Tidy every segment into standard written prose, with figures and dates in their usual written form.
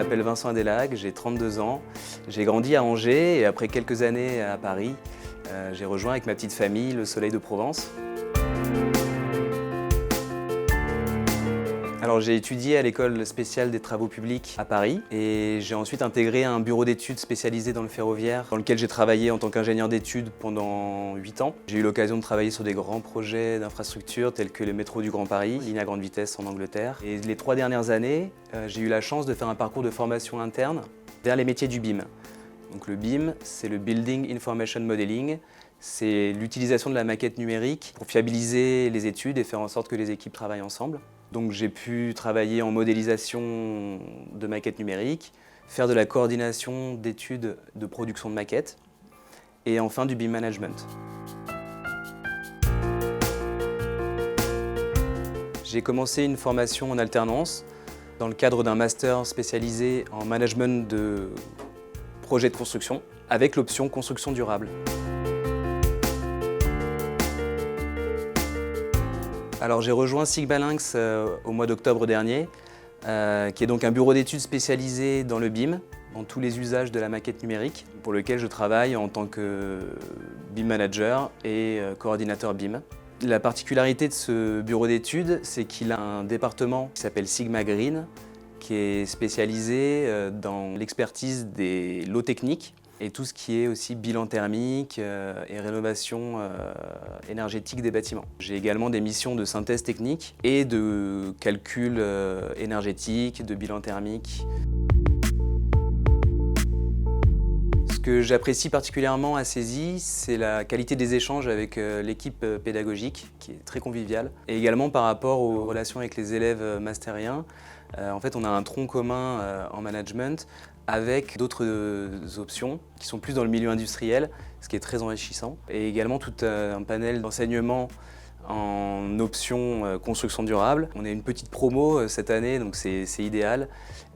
m'appelle Vincent Adélague, j'ai 32 ans. J'ai grandi à Angers et après quelques années à Paris, j'ai rejoint avec ma petite famille le Soleil de Provence. Alors j'ai étudié à l'école spéciale des travaux publics à Paris et j'ai ensuite intégré un bureau d'études spécialisé dans le ferroviaire dans lequel j'ai travaillé en tant qu'ingénieur d'études pendant 8 ans. J'ai eu l'occasion de travailler sur des grands projets d'infrastructures tels que le métro du Grand Paris, ligne à grande vitesse en Angleterre. Et les 3 dernières années, j'ai eu la chance de faire un parcours de formation interne vers les métiers du BIM. Donc le BIM, c'est le Building Information Modeling. C'est l'utilisation de la maquette numérique pour fiabiliser les études et faire en sorte que les équipes travaillent ensemble. Donc j'ai pu travailler en modélisation de maquettes numériques, faire de la coordination d'études de production de maquettes et enfin du BIM management. J'ai commencé une formation en alternance dans le cadre d'un master spécialisé en management de projets de construction avec l'option construction durable. Alors j'ai rejoint Sigma-Lynx au mois d'octobre dernier, qui est donc un bureau d'études spécialisé dans le BIM, dans tous les usages de la maquette numérique, pour lequel je travaille en tant que BIM manager et coordinateur BIM. La particularité de ce bureau d'études, c'est qu'il a un département qui s'appelle Sigma Green, qui est spécialisé dans l'expertise des lots techniques et tout ce qui est aussi bilan thermique et rénovation énergétique des bâtiments. J'ai également des missions de synthèse technique et de calcul énergétique, de bilan thermique. Ce que j'apprécie particulièrement à CESI, c'est la qualité des échanges avec l'équipe pédagogique, qui est très conviviale, et également par rapport aux relations avec les élèves mastériens. En fait, on a un tronc commun en management avec d'autres options qui sont plus dans le milieu industriel, ce qui est très enrichissant. Et également tout un panel d'enseignements en option construction durable. On a une petite promo cette année, donc c'est idéal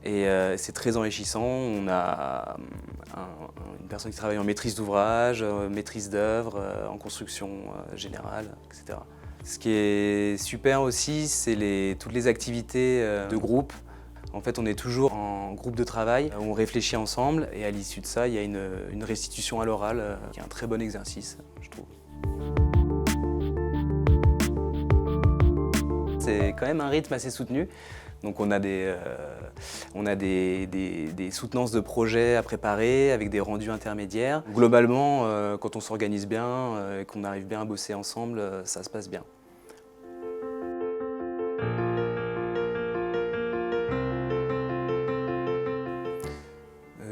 et c'est très enrichissant. On a une personne qui travaille en maîtrise d'ouvrage, maîtrise d'œuvre, en construction générale, etc. Ce qui est super aussi, c'est toutes les activités de groupe. En fait, on est toujours en groupe de travail où on réfléchit ensemble et à l'issue de ça, il y a une restitution à l'oral qui est un très bon exercice, je trouve. C'est quand même un rythme assez soutenu. Donc on a des soutenances de projets à préparer avec des rendus intermédiaires. Globalement, quand on s'organise bien et qu'on arrive bien à bosser ensemble, ça se passe bien.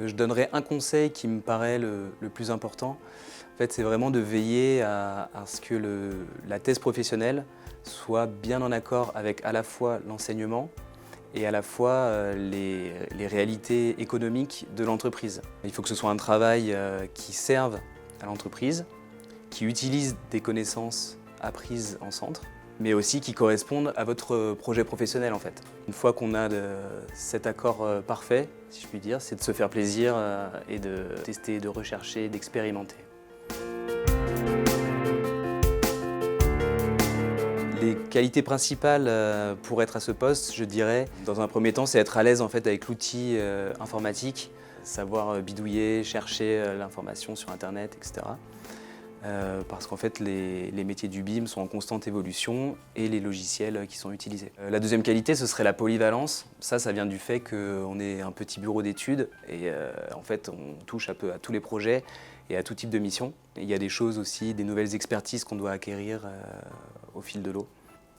Je donnerais un conseil qui me paraît le plus important. En fait, c'est vraiment de veiller à ce que la thèse professionnelle soit bien en accord avec à la fois l'enseignement et à la fois les réalités économiques de l'entreprise. Il faut que ce soit un travail qui serve à l'entreprise, qui utilise des connaissances apprises en centre, mais aussi qui correspondent à votre projet professionnel en fait. Une fois qu'on a cet accord parfait, si je puis dire, c'est de se faire plaisir et de tester, de rechercher, d'expérimenter. Les qualités principales pour être à ce poste, je dirais, dans un premier temps, c'est être à l'aise en fait avec l'outil informatique, savoir bidouiller, chercher l'information sur Internet, etc. Parce qu'en fait, les métiers du BIM sont en constante évolution et les logiciels qui sont utilisés. La deuxième qualité, ce serait la polyvalence. Ça vient du fait qu'on est un petit bureau d'études et en fait, on touche un peu à tous les projets et à tout type de mission. Et il y a des choses aussi, des nouvelles expertises qu'on doit acquérir au fil de l'eau.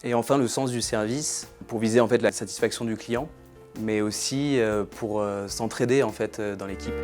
Et enfin, le sens du service pour viser en fait la satisfaction du client, mais aussi pour s'entraider en fait dans l'équipe.